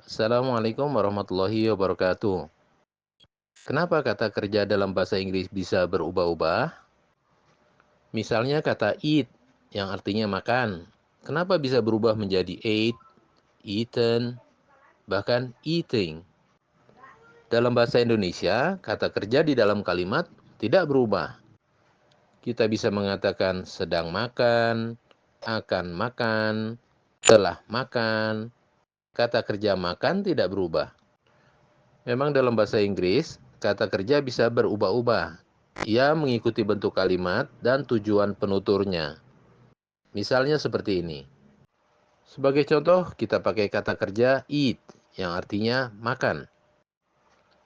Assalamualaikum warahmatullahi wabarakatuh. Kenapa kata kerja dalam bahasa Inggris bisa berubah-ubah? Misalnya kata eat yang artinya makan. Kenapa bisa berubah menjadi ate, eaten, bahkan eating? Dalam bahasa Indonesia, kata kerja di dalam kalimat tidak berubah. Kita bisa mengatakan sedang makan, akan makan, telah makan. Kata kerja makan tidak berubah. Memang dalam bahasa Inggris, kata kerja bisa berubah-ubah. Ia mengikuti bentuk kalimat dan tujuan penuturnya. Misalnya seperti ini. Sebagai contoh, kita pakai kata kerja eat, yang artinya makan.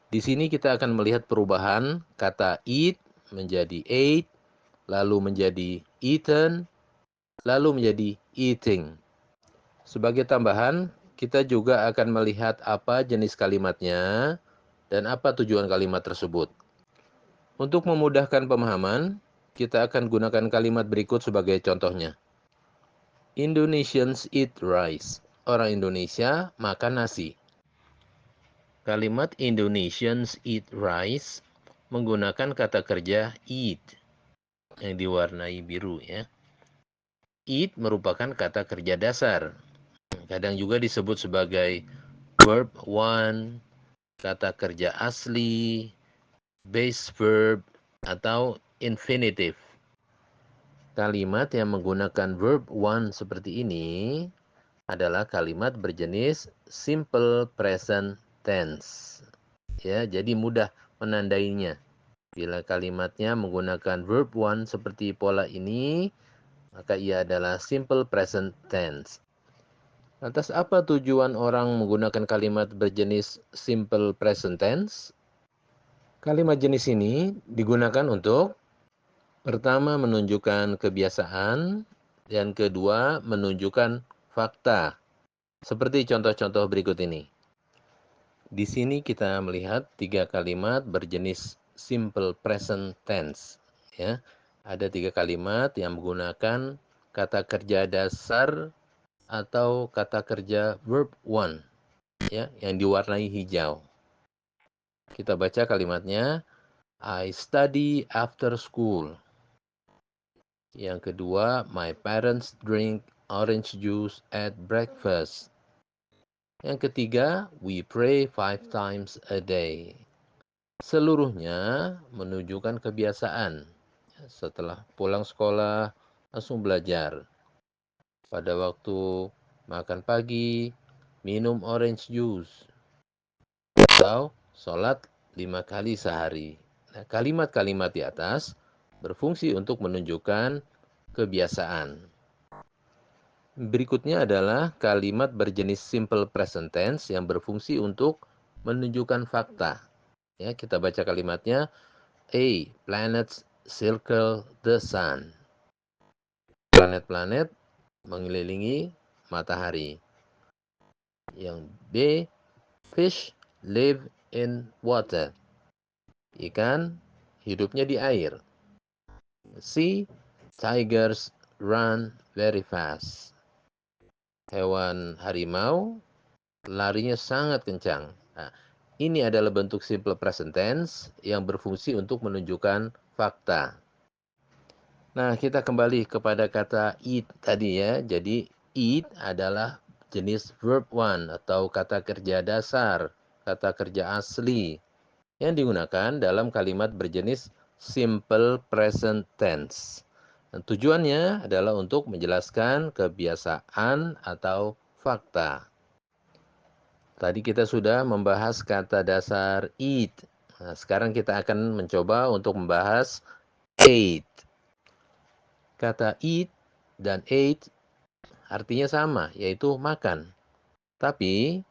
Di sini kita akan melihat perubahan kata eat menjadi ate, lalu menjadi eaten, lalu menjadi eating. Sebagai tambahan, kita juga akan melihat apa jenis kalimatnya dan apa tujuan kalimat tersebut. Untuk memudahkan pemahaman, kita akan gunakan kalimat berikut sebagai contohnya. Indonesians eat rice. Orang Indonesia makan nasi. Kalimat Indonesians eat rice menggunakan kata kerja eat yang diwarnai biru ya. Eat merupakan kata kerja dasar. Kadang juga disebut sebagai verb one, kata kerja asli, base verb, atau infinitive. Kalimat yang menggunakan verb one seperti ini adalah kalimat berjenis simple present tense. Ya, jadi mudah menandainya. Bila kalimatnya menggunakan verb one seperti pola ini, maka ia adalah simple present tense. Lantas apa tujuan orang menggunakan kalimat berjenis simple present tense? Kalimat jenis ini digunakan untuk pertama, menunjukkan kebiasaan, dan kedua, menunjukkan fakta. Seperti contoh-contoh berikut ini. Di sini kita melihat 3 kalimat berjenis simple present tense. Ya, ada 3 kalimat yang menggunakan kata kerja dasar atau kata kerja verb one, ya, yang diwarnai hijau. Kita baca kalimatnya. I study after school. Yang kedua, my parents drink orange juice at breakfast. Yang ketiga, we pray 5 times a day. Seluruhnya menunjukkan kebiasaan. Setelah pulang sekolah, langsung belajar. Pada waktu makan pagi, minum orange juice. Atau sholat 5 kali sehari. Nah, kalimat-kalimat di atas berfungsi untuk menunjukkan kebiasaan. Berikutnya adalah kalimat berjenis simple present tense yang berfungsi untuk menunjukkan fakta. Ya, kita baca kalimatnya. A. Planets circle the sun. Planet-planet mengelilingi matahari. Yang B. Fish live in water. Ikan hidupnya di air. C. Tigers run very fast. Hewan harimau larinya sangat kencang. Nah, ini adalah bentuk simple present tense yang berfungsi untuk menunjukkan fakta. Nah, kita kembali kepada kata eat tadi ya. Jadi, eat adalah jenis verb one atau kata kerja dasar, kata kerja asli yang digunakan dalam kalimat berjenis simple present tense. Dan tujuannya adalah untuk menjelaskan kebiasaan atau fakta. Tadi kita sudah membahas kata dasar eat. Nah, sekarang kita akan mencoba untuk membahas ate. Kata eat dan ate artinya sama, yaitu makan. Tapi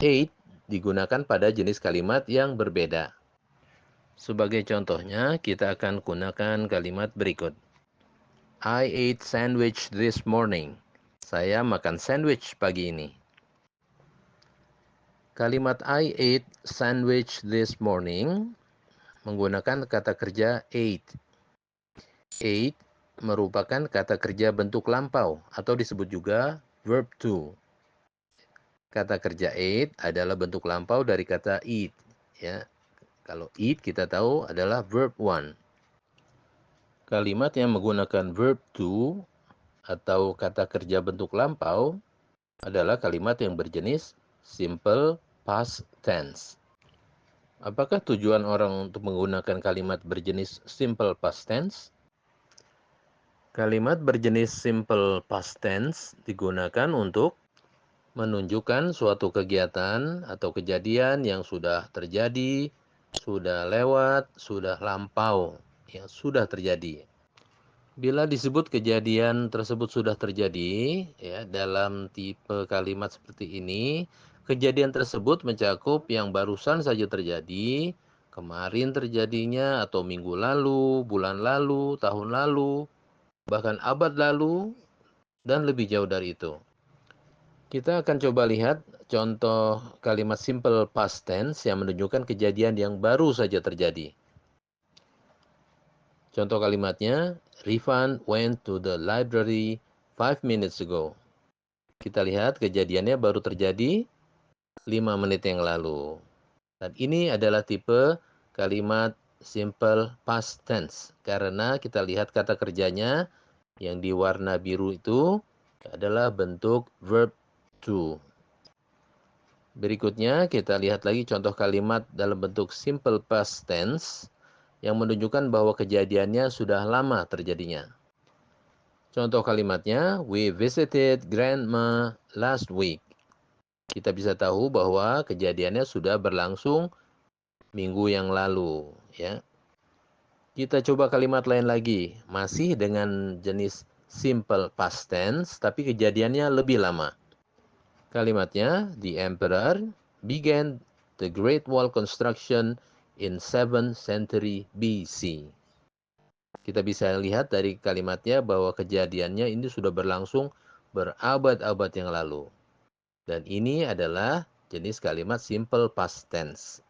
ate digunakan pada jenis kalimat yang berbeda. Sebagai contohnya, kita akan gunakan kalimat berikut. I ate sandwich this morning. Saya makan sandwich pagi ini. Kalimat I ate sandwich this morning menggunakan kata kerja ate. Ate merupakan kata kerja bentuk lampau atau disebut juga verb to. kata kerja ate adalah bentuk lampau dari kata eat. Ya, kalau eat kita tahu adalah verb 1. Kalimat yang menggunakan verb to atau kata kerja bentuk lampau adalah kalimat yang berjenis simple past tense. Apakah tujuan orang untuk menggunakan kalimat berjenis simple past tense? Kalimat berjenis simple past tense digunakan untuk menunjukkan suatu kegiatan atau kejadian yang sudah terjadi, sudah lewat, sudah lampau, yang sudah terjadi. Bila disebut kejadian tersebut sudah terjadi, ya, dalam tipe kalimat seperti ini, kejadian tersebut mencakup yang barusan saja terjadi, kemarin terjadinya, atau minggu lalu, bulan lalu, tahun lalu, bahkan abad lalu, dan lebih jauh dari itu. Kita akan coba lihat contoh kalimat simple past tense yang menunjukkan kejadian yang baru saja terjadi. Contoh kalimatnya, Rifan went to the library 5 minutes ago. Kita lihat kejadiannya baru terjadi 5 menit yang lalu. Dan ini adalah tipe kalimat simple past tense. Karena kita lihat kata kerjanya yang di warna biru itu adalah bentuk verb to. Berikutnya kita lihat lagi contoh kalimat dalam bentuk simple past tense yang menunjukkan bahwa kejadiannya sudah lama terjadinya. Contoh kalimatnya, we visited grandma last week. Kita bisa tahu bahwa kejadiannya sudah berlangsung minggu yang lalu, ya. Kita coba kalimat lain lagi, masih dengan jenis simple past tense, tapi kejadiannya lebih lama. Kalimatnya, the emperor began the Great Wall construction in 7th century BC. Kita bisa lihat dari kalimatnya bahwa kejadiannya ini sudah berlangsung berabad-abad yang lalu. Dan ini adalah jenis kalimat simple past tense.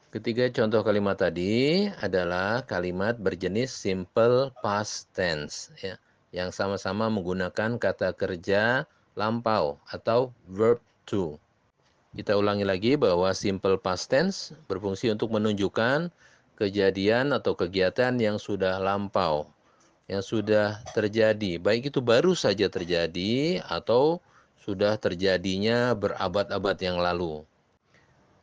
Ketiga contoh kalimat tadi adalah kalimat berjenis simple past tense, ya, yang sama-sama menggunakan kata kerja lampau atau verb to. Kita ulangi lagi bahwa simple past tense berfungsi untuk menunjukkan kejadian atau kegiatan yang sudah lampau, yang sudah terjadi, baik itu baru saja terjadi atau sudah terjadinya berabad-abad yang lalu.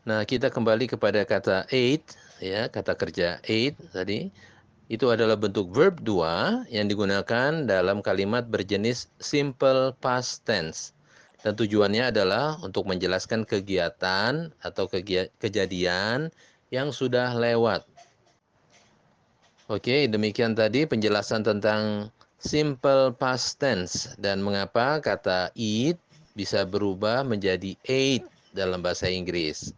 Nah, kita kembali kepada kata ate, ya, kata kerja ate tadi. Itu adalah bentuk verb 2 yang digunakan dalam kalimat berjenis simple past tense. Dan tujuannya adalah untuk menjelaskan kegiatan atau kejadian yang sudah lewat. Oke, demikian tadi penjelasan tentang simple past tense dan mengapa kata eat bisa berubah menjadi ate dalam bahasa Inggris.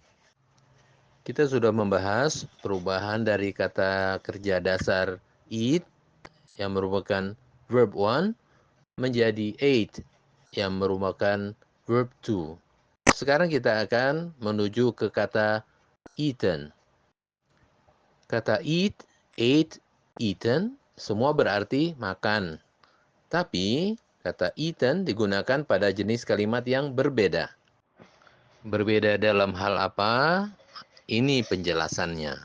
Kita sudah membahas perubahan dari kata kerja dasar eat yang merupakan verb 1 menjadi ate yang merupakan verb 2. Sekarang kita akan menuju ke kata eaten. Kata eat, ate, eaten semua berarti makan. Tapi kata eaten digunakan pada jenis kalimat yang berbeda. Berbeda dalam hal apa? Ini penjelasannya.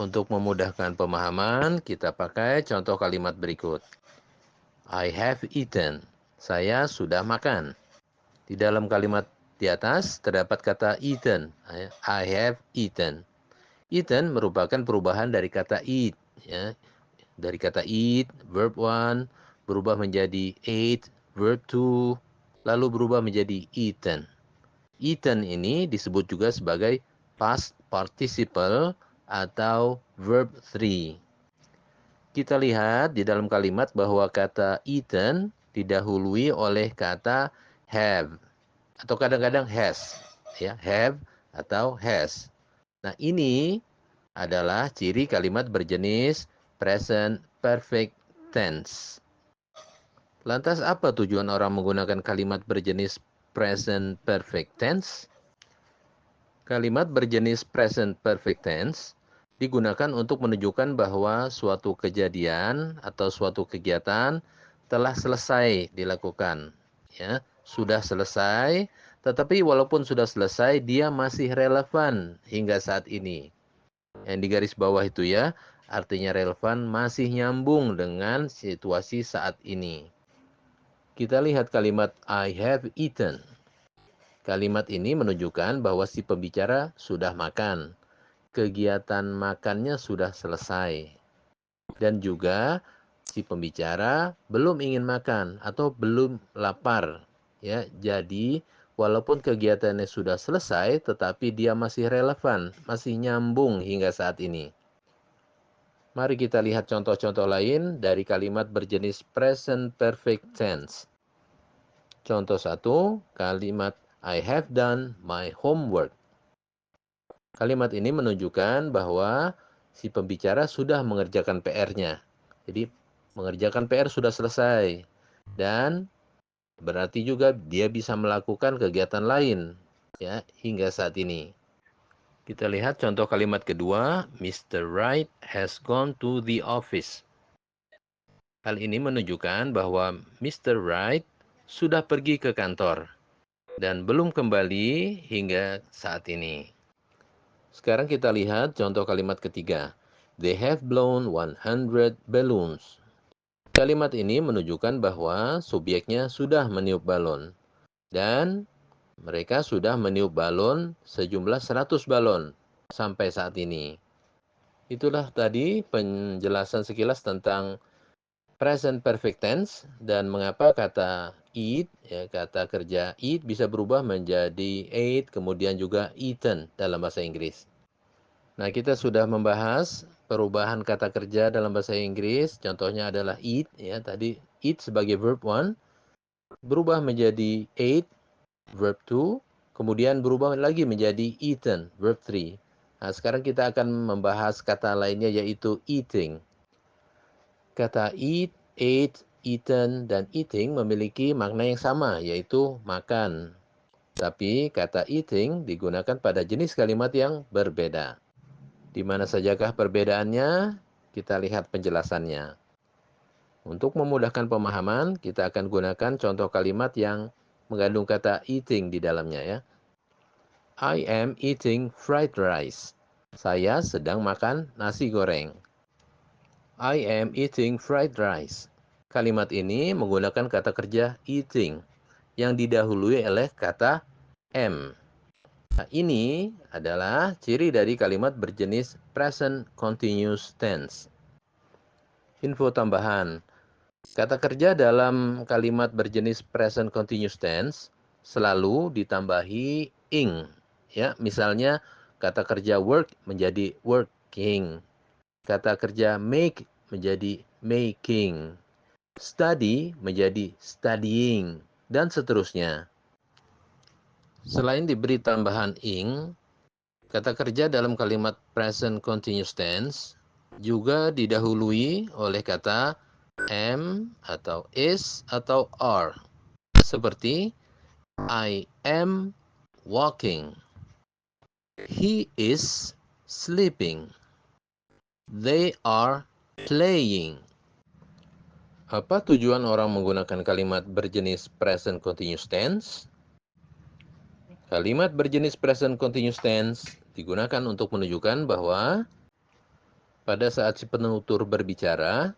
Untuk memudahkan pemahaman, kita pakai contoh kalimat berikut. I have eaten. Saya sudah makan. Di dalam kalimat di atas terdapat kata eaten. I have eaten. Eaten merupakan perubahan dari kata eat. Ya. Dari kata eat, verb 1, berubah menjadi ate, verb 2, lalu berubah menjadi eaten. Eaten ini disebut juga sebagai past participle atau verb 3. Kita lihat di dalam kalimat bahwa kata eaten didahului oleh kata have atau kadang-kadang has, ya, have atau has. Nah, ini adalah ciri kalimat berjenis present perfect tense. Lantas apa tujuan orang menggunakan kalimat berjenis present perfect tense? Kalimat berjenis present perfect tense digunakan untuk menunjukkan bahwa suatu kejadian atau suatu kegiatan telah selesai dilakukan, ya, sudah selesai, tetapi walaupun sudah selesai, dia masih relevan hingga saat ini. Yang di garis bawah itu ya, artinya relevan masih nyambung dengan situasi saat ini. Kita lihat kalimat I have eaten. Kalimat ini menunjukkan bahwa si pembicara sudah makan. Kegiatan makannya sudah selesai. Dan juga si pembicara belum ingin makan atau belum lapar. Ya, jadi walaupun kegiatannya sudah selesai, tetapi dia masih relevan, masih nyambung hingga saat ini. Mari kita lihat contoh-contoh lain dari kalimat berjenis present perfect tense. Contoh 1, kalimat I have done my homework. Kalimat ini menunjukkan bahwa si pembicara sudah mengerjakan PR-nya. Jadi, mengerjakan PR sudah selesai. Dan berarti juga dia bisa melakukan kegiatan lain ya hingga saat ini. Kita lihat contoh kalimat kedua, Mr. Wright has gone to the office. Hal ini menunjukkan bahwa Mr. Wright sudah pergi ke kantor dan belum kembali hingga saat ini. Sekarang kita lihat contoh kalimat ketiga. They have blown 100 balloons. Kalimat ini menunjukkan bahwa subjeknya sudah meniup balon. Dan mereka sudah meniup balon sejumlah 100 balon sampai saat ini. Itulah tadi penjelasan sekilas tentang present perfect tense dan mengapa kata eat, ya, kata kerja eat bisa berubah menjadi ate, kemudian juga eaten dalam bahasa Inggris. Nah, kita sudah membahas perubahan kata kerja dalam bahasa Inggris. Contohnya adalah eat, ya, tadi eat sebagai verb 1 berubah menjadi ate, verb 2, kemudian berubah lagi menjadi eaten, verb 3. Nah, sekarang kita akan membahas kata lainnya yaitu eating. Kata eat, ate, eaten, dan eating memiliki makna yang sama, yaitu makan. Tapi kata eating digunakan pada jenis kalimat yang berbeda. Di mana sajakah perbedaannya? Kita lihat penjelasannya. Untuk memudahkan pemahaman, kita akan gunakan contoh kalimat yang mengandung kata eating di dalamnya ya. I am eating fried rice. Saya sedang makan nasi goreng. I am eating fried rice. Kalimat ini menggunakan kata kerja eating yang didahului oleh kata am. Nah, ini adalah ciri dari kalimat berjenis present continuous tense. Info tambahan. Kata kerja dalam kalimat berjenis present continuous tense selalu ditambahi ing. Ya, misalnya kata kerja work menjadi working. Kata kerja make menjadi making. Study menjadi studying, dan seterusnya. Selain diberi tambahan ing, kata kerja dalam kalimat present continuous tense juga didahului oleh kata am atau is atau are. Seperti I am walking. He is sleeping. They are playing. Apa tujuan orang menggunakan kalimat berjenis present continuous tense? Kalimat berjenis present continuous tense digunakan untuk menunjukkan bahwa pada saat si penutur berbicara,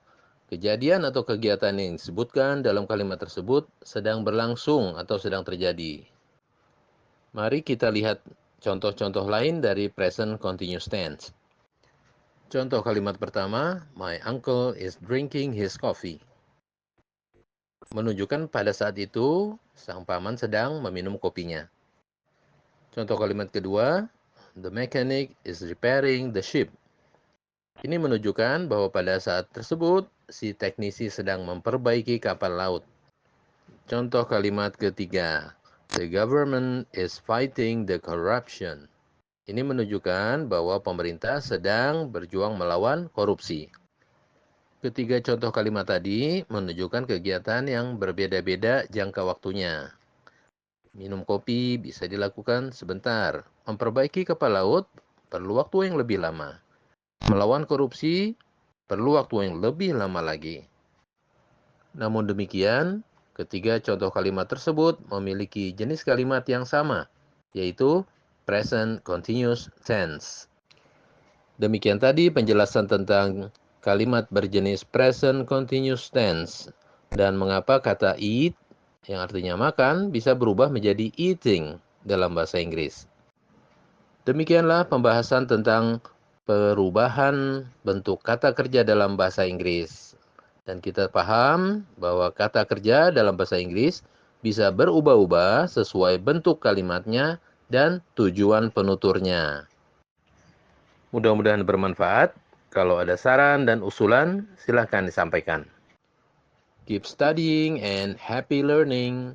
kejadian atau kegiatan yang disebutkan dalam kalimat tersebut sedang berlangsung atau sedang terjadi. Mari kita lihat contoh-contoh lain dari present continuous tense. Contoh kalimat pertama, my uncle is drinking his coffee. Menunjukkan pada saat itu sang paman sedang meminum kopinya. Contoh kalimat kedua, the mechanic is repairing the ship. Ini menunjukkan bahwa pada saat tersebut si teknisi sedang memperbaiki kapal laut. Contoh kalimat ketiga, the government is fighting the corruption. Ini menunjukkan bahwa pemerintah sedang berjuang melawan korupsi. Ketiga contoh kalimat tadi menunjukkan kegiatan yang berbeda-beda jangka waktunya. Minum kopi bisa dilakukan sebentar. Memperbaiki kapal laut perlu waktu yang lebih lama. Melawan korupsi perlu waktu yang lebih lama lagi. Namun demikian, Ketiga contoh kalimat tersebut memiliki jenis kalimat yang sama, yaitu present continuous tense. Demikian tadi penjelasan tentang kalimat berjenis present continuous tense dan mengapa kata eat yang artinya makan bisa berubah menjadi eating dalam bahasa Inggris. Demikianlah pembahasan tentang perubahan bentuk kata kerja dalam bahasa Inggris. Dan kita paham bahwa kata kerja dalam bahasa Inggris bisa berubah-ubah sesuai bentuk kalimatnya dan tujuan penuturnya. Mudah-mudahan bermanfaat. Kalau ada saran dan usulan, silakan disampaikan. Keep studying and happy learning.